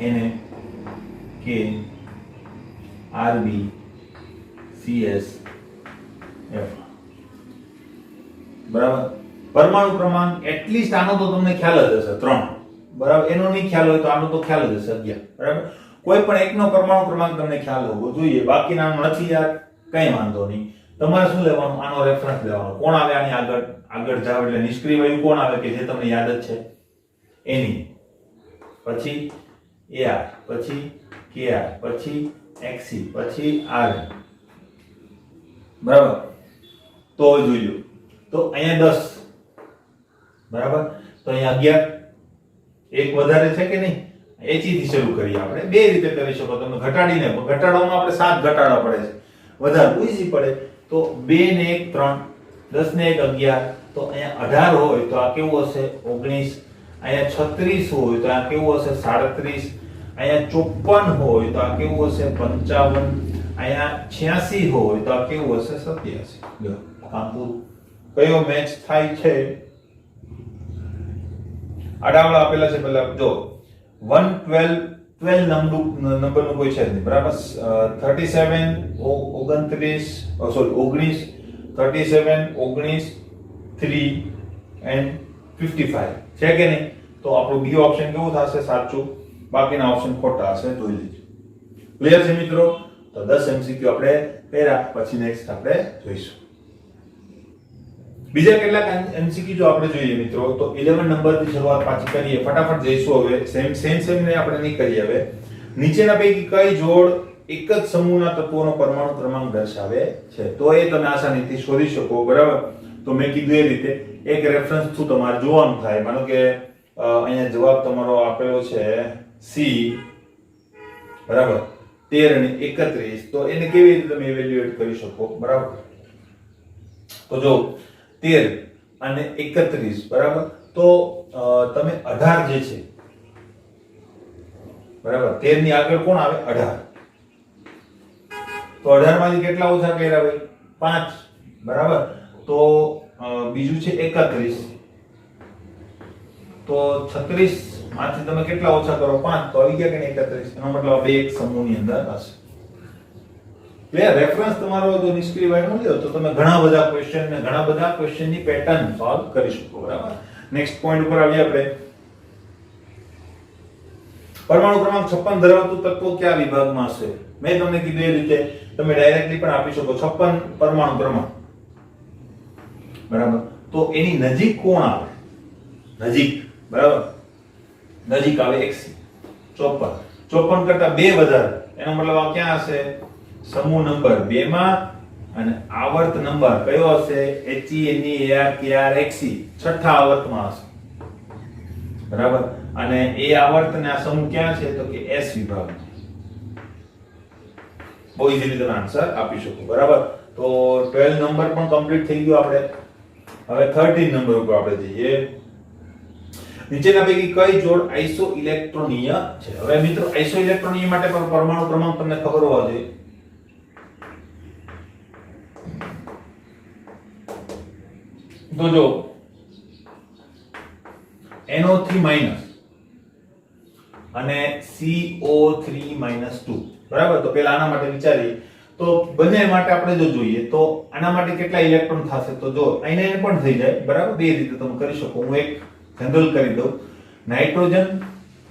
Speaker 1: Na, K, Rb, Cs, F. બરાબર. પરમાણુ ક્રમાંક એટલીસ્ટ આનો તો તમને ખ્યાલ જ હશે 3, બરાબર. એનો નહીં ખ્યાલ હોય તો આનો તો ખ્યાલ જ હશે 11, બરાબર. કોઈ પણ એકનો પરમાણુ ક્રમાંક તમને ખ્યાલ હોવો જોઈએ, બાકીના નથી યાર કઈ વાંધો નહીં. તમારે શું લેવાનું? આનો રેફરન્સ લેવાનો. કોણ આવે આની આગળ જાવ એટલે નિષ્ક્રિય વાયુ કોણ આવે કે જે તમને યાદ જ છે? એની, પછી AR, પછી KR, પછી XC, પછી R, બરાબર. તો જોઈ લો, તો અહીંયા 10, બરાબર. તો અહીંયા 11, એક વધારે છે કે નહીં? HE થી શરૂ કરીએ આપણે. બે રીતે કરી શકો તમે, ઘટાડીને. ઘટાડવામાં આપણે 7 ઘટાડવા પડે છે, વધારે ઈઝી પડે. તો 2 ને 1 3, 10 ને 1 11. તો અહીંયા 18 હોય તો આ કેવું હશે? 19. અહીંયા 36 હોય તો આ કેવું હશે? 37. અહીંયા 54 હોય તો આ કેવું હશે? 55. અહીંયા 86 હોય તો આ કેવું હશે? 87. લો કામ પૂરું. કયો મેચ થાય છે? આડાવડા આપેલા છે. પહેલા જો 12 નંબરનું કોઈ છે નહીં, બરાબર. 37 19 સોરી 19 37 19 3 and 55 છે કે નહીં? તો આપણું બી ઓપ્શન કેવું થશે? સાચું. બાકીના ઓપ્શન ખોટા હશે, જોઈ લેજો. ક્લિયર છે મિત્રો? તો 10 MCQ આપણે કર્યા, પછી નેક્સ્ટ આપણે જોઈશું બીજા કેટલાક MCQ. જો આપણે જોઈએ મિત્રો તો 11 નંબરથી શરૂઆત પાછી કરીએ, ફટાફટ જઈશું. હવે સેમ ને આપણે નહીં કરીએ. હવે નીચેના પૈકી કઈ જોડ એક જ સમૂહના તત્વોનો પરમાણુ ક્રમાંક દર્શાવે છે? તો એ તમે આસાનીથી શોધી શકો, બરાબર. તો મેં કીધું એ રીતે એક રેફરન્સ થ્રુ તમારે જોવાનું થાય. માનો કે અહીંયા જવાબ તમારો આપેલો છે C, બરાબર, 13 અને 31. તો એને કેવી રીતે તમે ઇવેલ્યુએટ કરી શકો, બરાબર. તો જો 13 અને 31, બરાબર. તો તમે 18 જે છે, બરાબર. 13 ની આગળ કોણ આવે? 18. તો 18 માંથી કેટલા ઓછા કર્યા ભાઈ? 5, બરાબર. તો બીજું છે 31. તો 36 માંથી તમે કેટલા ઓછા કરો? 5. તો આવી ગયા કે નહીં? 31. એનો મતલબ બે એક સમૂહની અંદર હશે. ક્લિયર? રેફરન્સ તમારો જો નિષ્ક્રિય વાયુ લ્યો તો તમે ઘણા બધા ક્વેશ્ચન ને ઘણા બધા ક્વેશ્ચનની પેટર્ન સોલ્વ કરી શકો, બરાબર. નેક્સ્ટ પોઈન્ટ ઉપર આવીએ આપણે. પરમાણુ ક્રમાંક 56 ધરાવતું તત્વ કયા વિભાગમાં હશે? મેં તમને કીધું એ રીતે તમે ડાયરેક્ટલી પણ આપી શકો. 56 પરમાણુ ક્રમાંક, બરાબર. તો એની નજીક કોણ આવે? નજીક, બરાબર. નજીક આવે XC. 54 કરતા 2 વધારે, એનો મતલબ આ ક્યાં હશે? સમૂહ નંબર 2 માં. અને આવર્ત નંબર કયો હશે? HE, Ne, Ar, Kr, XC. છઠ્ઠા આવર્તમાં હશે, બરાબર. અને એ આવર્ત ને આ સમૂહ ક્યાં છે? તો કે S વિભાગ. બહુ ઈઝીલી તમે આન્સર આપી શકો, બરાબર. તો 12 નંબર પણ કમ્પ્લીટ થઈ ગયો આપણે. હવે 13 નંબર ઉપર આપણે જઈએ. નીચેના પૈકી કઈ જોડ આઇસો ઇલેક્ટ્રોનીય છે? હવે મિત્રો આઇસો ઇલેક્ટ્રોનીય માટે પણ પરમાણુ ક્રમાંક તમને ખબર હોવો જોઈએ. તો જો NO3- અને CO3-2, બરાબર. તો પહેલા આના માટે વિચારીએ. તો બંને માટે આપણે જો જોઈએ તો આના માટે કેટલા ઇલેક્ટ્રોન થશે? તો જો અહીં પણ થઈ જાય, બરાબર. બે રીતે તમે કરી શકો. હું એક જનરલ કરી દઉં. નાઇટ્રોજન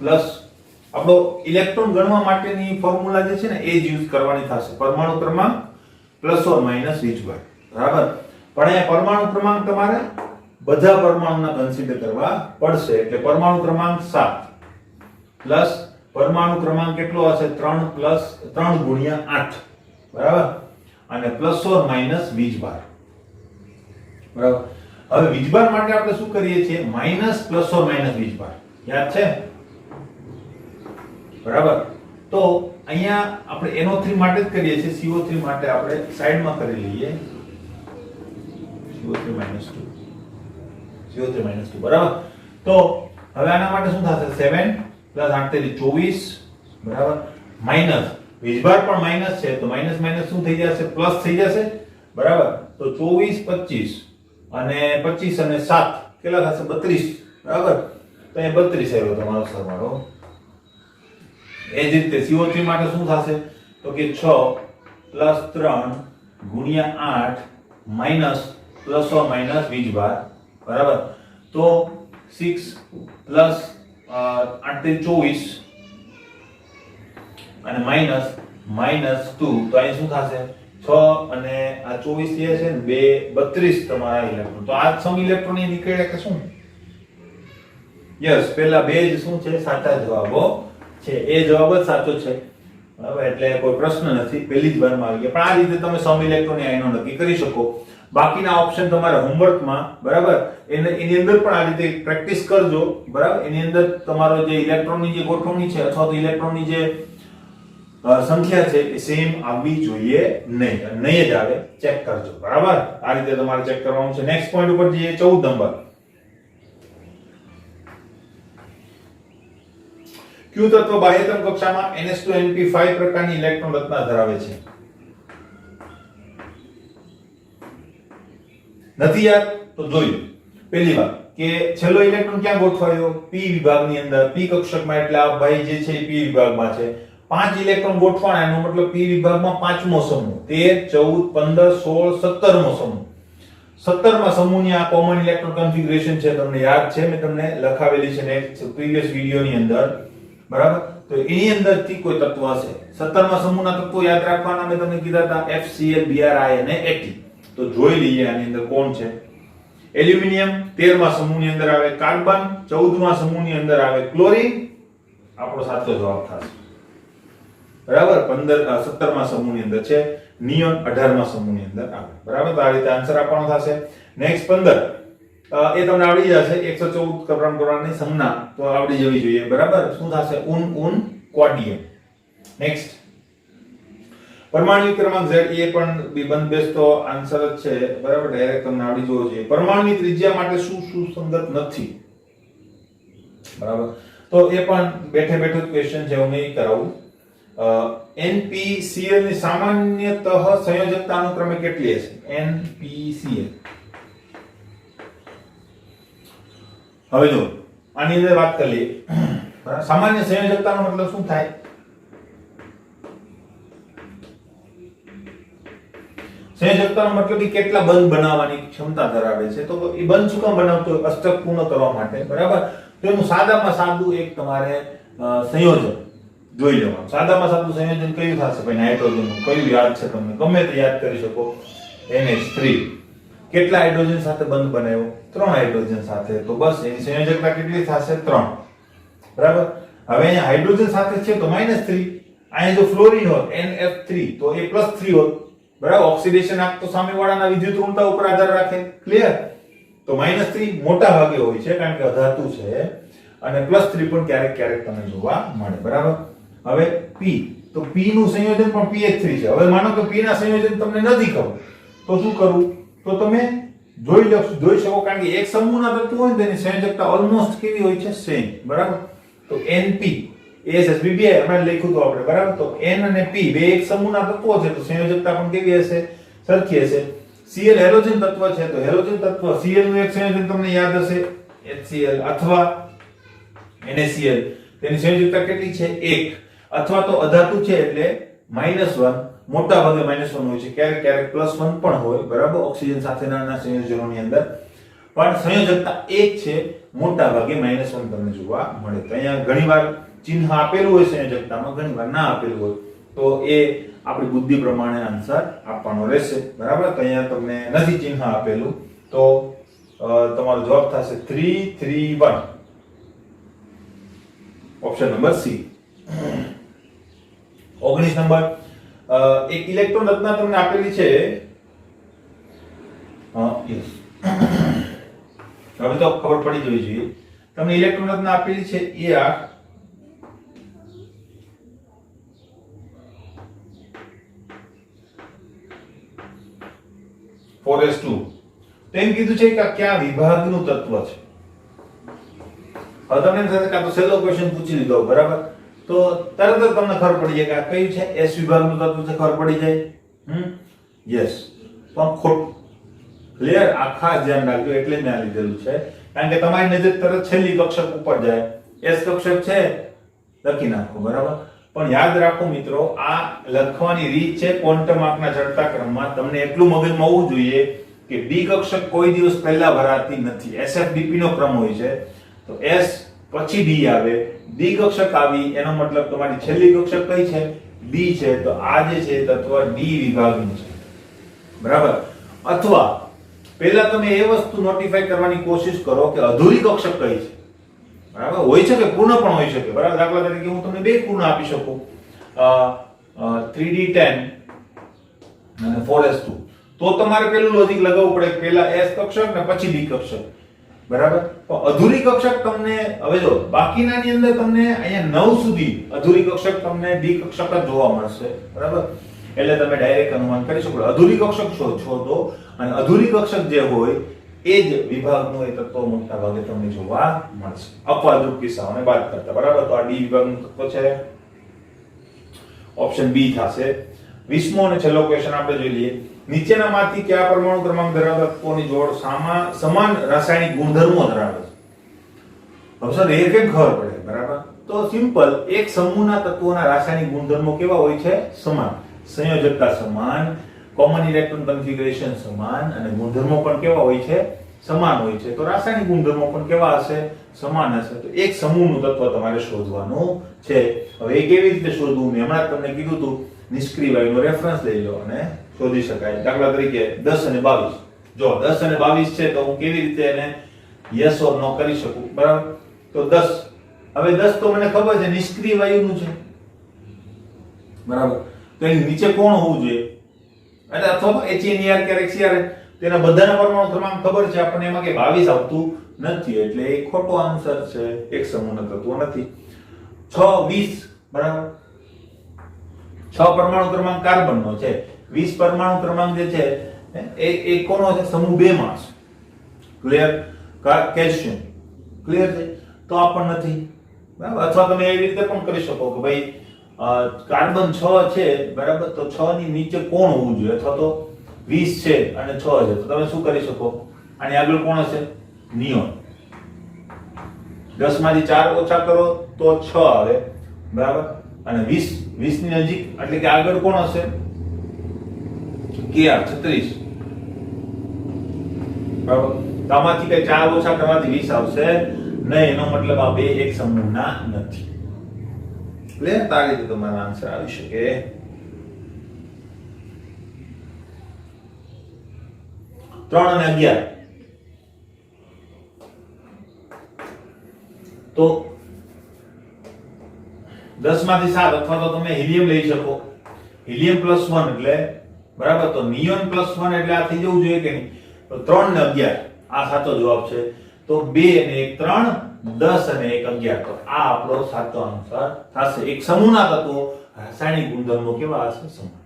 Speaker 1: પ્લસ આપણો ઇલેક્ટ્રોન ગણવા માટેની ફોર્મ્યુલા જે છે ને એ જ યુઝ કરવાની થશે. પરમાણુ ક્રમાંક પ્લસ ઓર માઈનસ વીજભાર, બરાબર. પણ અહીંયા પરમાણુ ક્રમાંક તમારે બધા પરમાણુના કન્સિડર કરવા પડશે. એટલે પરમાણુ ક્રમાંક 7 પ્લસ પરમાણુ ક્રમાંક કેટલો હશે? 3 ગુણ્યા 8, બરાબર. અને પ્લસ ઓર માઈનસ વીજભાર, બરાબર. હવે વીજભાર માટે આપણે શું કરીએ છીએ? માઈનસ પ્લસ ઓર માઈનસ વીજભાર, યાદ છે, બરાબર. તો અહીંયા આપણે NO3 માટે જ કરીએ છીએ, CO3 માટે આપણે સાઈડમાં કરી લઈએ. CO3 - 2 CO3 - 2 બરાબર. તો હવે આના માટે શું થશે? 7 + 8 = 24 બરાબર. માઈનસ વીજભાર પણ માઈનસ છે તો માઈનસ માઈનસ શું થઈ જશે? પ્લસ થઈ જશે બરાબર. તો 24 25 અને 25 અને 7 કેટલા થશે? 32 બરાબર. તો એ 32 આવ્યો તમારો સરવાળો. એ જ રીતે CO3 માટે શું થશે? તો કે 6 + 3 × 8 માઈનસ પ્લસ ઓર માઈનસ વીજભાર બરાબર. તો 6 + 8 = 24 અને માઈનસ 2. તો અહીં શું થશે? 6 અને આ 24 જે છે ને 2 32 તમારા ઇલેક્ટ્રોન. તો આ સમ ઇલેક્ટ્રોન એ નીકળે કે શું? યસ, પહેલા બે જ શું છે? સાચા જવાબો છે. એ જવાબ જ સાચો છે બરાબર. એટલે કોઈ પ્રશ્ન નથી, પહેલી જ વારમાં આવી ગયા. પણ આ રીતે તમે સમ ઇલેક્ટ્રોન આયનો નક્કી કરી શકો. બાકીના ઓપ્શન તમારે હોમવર્કમાં બરાબર એની અંદર પણ આ રીતે પ્રેક્ટિસ કરજો બરાબર. એની અંદર તમારો જે ઇલેક્ટ્રોનની જે ગોઠવણી છે અથવા તો ઇલેક્ટ્રોનની જે સંખ્યા છે એ સેમ આવવી જોઈએ નહીં જ આવે ચેક કરજો બરાબર. આ રીતે તમારે ચેક કરવાનું છે. નેક્સ્ટ પોઈન્ટ ઉપર જઈએ, 14 નંબર. ક્યુ તત્વ બાહ્યતમ કક્ષામાં NH2NP5 પ્રકારની ઇલેક્ટ્રોન રચના ધરાવે છે? નથી યાદ તો જોઈ પહેલી વાત કે છેલ્લો ઇલેક્ટ્રોન ક્યાં ગોઠવાયો? p વિભાગની અંદર. p કક્ષકમાં એટલે આ ભાઈ જે છે એ p વિભાગમાં છે. 5 ઇલેક્ટ્રોન ગોઠવાના, એનો મતલબ p વિભાગમાં પાંચમો સમૂહ. 13 14 15 16 17મો સમૂહ. 17મા સમૂહની આ કોમન ઇલેક્ટ્રોન કન્ફિગરેશન છે, તમને યાદ છે, મેં તમને લખાવેલી છે નેક્સ્ટ પ્રીવિયસ વિડિયોની અંદર બરાબર. તો એની અંદરથી કોઈ તત્વ હશે. 17મા સમૂહના તત્વો યાદ રાખવાના મેં તમને કીધા હતા, FCl Bri અને At. તો જોઈ લઈએ આની અંદર કોણ છે. એલ્યુમિનિયમ 13મા સમૂહની અંદર આવે, કાર્બન 14મા સમૂહની અંદર આવે, ક્લોરીન આપણો સાચો જવાબ થશે બરાબર. 17મા સમૂહની અંદર છે, નિયોન 18મા સમૂહની અંદર આવે બરાબર. તો આ રીતે આન્સર આપવાનો થશે. નેક્સ્ટ 15 એ તમને આવડી જશે. 114 ક્રમાંકની સંજ્ઞા તો આવડી જવી જોઈએ બરાબર. શું થશે? ઉન ક્વોડિયમ. નેક્સ્ટ પરમાણુ ક્રમાંક Z એ પણ બંધ બેસતો આન્સર જ છે બરાબર. ડાયરેક્ટ તમને આવડી જવો જોઈએ. પરમાણુની ત્રિજ્યા માટે શું સુસંગત નથી બરાબર. તો એ પણ બેઠે બેઠો ક્વેશ્ચન છે, હું નહીં કરાવું. NPCl ની સામાન્યતઃ સંયોજકતા અનુક્રમે કેટલી હશે? NPCl. હવે જો આની અંદર વાત કરી લઈએ બરાબર. સામાન્ય સંયોજકતાનો મતલબ શું થાય? સંયોજકતાનો મતલબ એ કેટલા બંધ બનાવવાની ક્ષમતા ધરાવે છે. તો એ બંધ શું કામ બનાવતો હોય? અષ્ટક પૂર્ણ કરવા માટે બરાબર. તો એનું સાદામાં સાદું એક તમારે સંયોજન જોઈ લેવાનું. સાદામાં સાદું સંયોજન કયું થશે ભાઈ? નાઇટ્રોજનનું. કયું યાદ છે તમને? ગમે તે યાદ કરી શકો. NH3 કેટલા હાઇડ્રોજન સાથે બંધ બનાવ્યો? 3 હાઇડ્રોજન સાથે. તો બસ એની સંયોજકતા કેટલી થશે? 3 બરાબર. હવે અહીંયા હાઇડ્રોજન સાથે છે તો -3. અહીંયા જો ફ્લોરીન હોત NF3 તો એ +3 હોત બરાબર. ઓક્સિડેશન આંક તો સામેવાળાના વિદ્યુત ઋણતા ઉપર આધાર રાખે. ક્લિયર? તો -3 મોટા ભાગે હોય છે કારણ કે અધાતુ છે, અને +3 પણ ક્યારેક ક્યારેક તમને જોવા મળે બરાબર. હવે P, તો P નું સંયોજન પણ pH3 છે. હવે માનો કે P ના સંયોજન તમને નથી ખબર તો શું કરવું? તો તમે જોઈ શકો કારણ કે એક સમૂહના તત્વો હોય તેની સંયોજકતા ઓલમોસ્ટ કેવી હોય છે? સેમ બરાબર. તો NP ASSBB આપણે લખ્યું તો આપણે બરાબર. તો N અને P બે એક સમૂહના તત્વો છે તો સંયોજકતા પણ કેવી હશે? સરખી હશે. Cl હેલોજન તત્વ છે તો હેલોજન તત્વ Cl નું એક સંયોજન તમને યાદ હશે HCl અથવા NaCl. તેની સંયોજકતા કેટલી છે? 1. અથવા તો અધાતુ છે એટલે -1. મોટા ભાગે -1 હોય છે, ક્યારેક ક્યારેક +1 પણ હોય બરાબર. ઓક્સિજન સાથેના સંયોજનોની અંદર પણ સંયોજકતા 1 છે, મોટા ભાગે -1 તમને જોવા મળે. તો અહીંયા ઘણીવાર ચિહ્ન આપેલું હોય સંયોજકતામાં, ઘણીવાર ના આપેલું હોય તો એ આપણી બુદ્ધિ પ્રમાણે આન્સર આપવાનો રહેશે બરાબર. તો અહીંયા તમને નથી ચિહ્ન આપેલું તો તમારો જવાબ થશે 3 3 1. Option number C. 19 નંબર. એક ઇલેક્ટ્રોન રચના તમને આપેલી છે. યસ, હવે તો ખબર પડી જવી જોઈએ. તમને ઇલેક્ટ્રોન રચના આપેલી છે A8 4s2 તો એમ કીધું છે કે આ કયા વિભાગનું તત્વ છે. હવે તમને એમ થશે કે આ તો સહેલો ક્વેશ્ચન પૂછી લીધો, બરાબર, તો તરત જ તમને ખબર પડી જાય કે આ કયું છે, એસ વિભાગનું તત્વ છે, ખબર પડી જાય. યસ, પણ ખોટું. ક્લિયર? આ ખાસ ધ્યાન રાખજો, એટલે મેં આ લીધેલું છે, કારણ કે તમારી નજર તરત છેલ્લી કક્ષક ઉપર જાય. એસ કક્ષક છે લખી નાખો, બરાબર, પણ યાદ રાખો મિત્રો, આ લખવાની રીત છે ક્વોન્ટમ આંકના ચડતા ક્રમમાં. તમને એટલું મગજમાં હોવું જોઈએ કે ડી કક્ષક કોઈ દિવસ પહેલા ભરાતી નથી. એસએફડીપી નો ક્રમ હોય છે, તો એસ પછી ડી આવે, ડી કક્ષક આવી, એનો મતલબ તમારી છેલ્લી કક્ષક કઈ છે? ડી છે. તો આ જે છે તત્વ ડી વિભાગનું છે, બરાબર. અથવા પહેલા તમે એ વસ્તુ નોટિફાઈ કરવાની કોશિશ કરો કે અધૂરી કક્ષક કઈ છે, બરાબર. હોય છે કે પૂર્ણ પણ હોઈ શકે, બરાબર. દાખલા તરીકે હું તમને બે પૂર્ણ આપી શકું, 3d10 અને 4s2. તો તમારે પેલું લોજિક લગાવવું પડે, પહેલા s કક્ષક ને પછી d કક્ષક, બરાબર. તો અધૂરી કક્ષક તમને, હવે જો બાકીનાની અંદર તમને અહીંયા 9 સુધી અધૂરી કક્ષક તમને d કક્ષક જ જોવા મળશે, બરાબર. એટલે તમે ડાયરેક્ટ અનુમાન કરી શકો અધૂરી કક્ષક શોધો, અને અધૂરી કક્ષક જે હોય એ જ વિભાગનું એ તત્વ મોટા ભાગે તમને જોવા મળશે, અપવાદરૂપ કિસ્સાઓને બાદ કરતા, બરાબર. તો આ ડી વિભાગનું તત્વ છે, ઓપ્શન બી થશે. 20મો અને છેલ્લો ક્વેશ્ચન આપણે જોઈ લઈએ. નીચેનામાંથી કયા પરમાણુ ક્રમાંક ધરાવતા તત્વોની જોડ સમાન રાસાયણિક ગુણધર્મો ધરાવે છે? હવે સર એ કેમ ખબર પડે, બરાબર. તો સિમ્પલ, એક સમૂહના તત્વોના રાસાયણિક ગુણધર્મો કેવા હોય છે? સમાન. સંયોજકતા સમાન, કોમન ઇલેક્ટ્રોન કન્ફિગરેશન સમાન, અને ગુણધર્મો પણ કેવા હોય છે? સમાન હોય છે. તો રાસાયણિક ગુણધર્મો પણ કેવા હશે? સમાન હશે. તો એક સમૂહનું તત્વ તમારે શોધવાનું છે. હવે એ કેવી રીતે શોધવું? મેં હમણાં તમને કીધું હતું, નિષ્ક્રિય વાયુનો રેફરન્સ લઈ લો અને શોધી શકાય. દાખલા તરીકે 10 અને 22. જો 10 અને 22 છે, તો હું કેવી રીતે એને યસ ઓર નો કરી શકું, બરાબર. તો 10, હવે 10 તો મને ખબર છે નિષ્ક્રિય વાયુનું છે, બરાબર. તો એની નીચે કોણ હોવું જોઈએ? એટલે અથવા તો HNER કે XCR, તેના બધાના પરમાણુ ક્રમાંક ખબર છે આપણને, એમાં કે 22 આવતું નથી, એટલે એ ખોટો આન્સર છે, એક સમૂહનો તત્વ નથી. 6 20, બરાબર. 6 પરમાણુ ક્રમાંક કાર્બનનો છે, 20 પરમાણુ ક્રમાંક જે છે એ કોનો છે? સમૂહ 2 માં છે. ક્લિયર? કેલ્શિયમ. ક્લિયર છે? તો આ પણ નથી, બરાબર. અથવા તમે એવી રીતે પણ કરી શકો કે ભાઈ કાર્બન 6 છે, બરાબર, તો 6 ની નીચે કોણ હોવું જોઈએ? અથવા તો 20 છે અને 6 છે, તો તમે શું કરી શકો? આની આગળ કોણ હશે? નિયોન. 10 માંથી 4 ઓછા કરો તો 6 આવે, બરાબર. અને 20 ની નજીક એટલે કે આગળ કોણ હશે? Kr 36, બરાબર. તો આમાંથી કઈ 4 ઓછા કરવાથી 20 આવશે નહીં, એનો મતલબ આ બે એક સમૂહના નથી. ક્લિયર? તો આ રીતે તમારો આન્સર આવી શકે. ત્રણ અને 11. તો 10 માંથી 7, અથવા તો તમે હિલિયમ લઈ શકો. હિલિયમ +1 એટલે, બરાબર. તો નિયોન +1 એટલે આ થઈ જવું જોઈએ કે નહીં? તો 3 ને 11 આ સાચો જવાબ છે. તો 2 અને 1 3, 10 અને 1 11. તો આ આપણો સાચો આન્સર થશે. એક સમૂહના તત્વો રાસાયણિક ગુણધર્મો કેવા હશે? સમાન.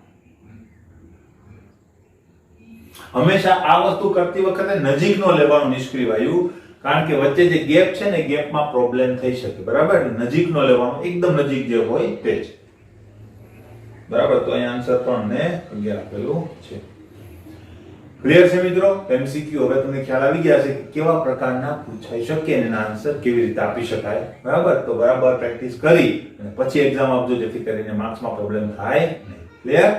Speaker 1: હંમેશા આ વસ્તુ કરતી વખતે નજીકનો લેવાનું નિષ્ક્રિય વાયુ, કારણ કે વચ્ચે જે ગેપ છે ને, ગેપમાં પ્રોબ્લેમ થઈ શકે, બરાબર. નજીકનો લેવાનો, એકદમ નજીક જે હોય તે જ, બરાબર. તો અહીં આન્સર 3 ને 11 આપેલું છે. ક્લિયર છે મિત્રો? એમસીક્યુ હવે તમને ખ્યાલ આવી ગયા છે કે કેવા પ્રકારના પૂછાઈ શકે અને એના આન્સર કેવી રીતે આપી શકાય, બરાબર. તો બરાબર પ્રેક્ટિસ કરી અને પછી એક્ઝામ આપજો, જેથી કરીને માર્ક્સમાં પ્રોબ્લેમ થાય નહીં. ક્લિયર?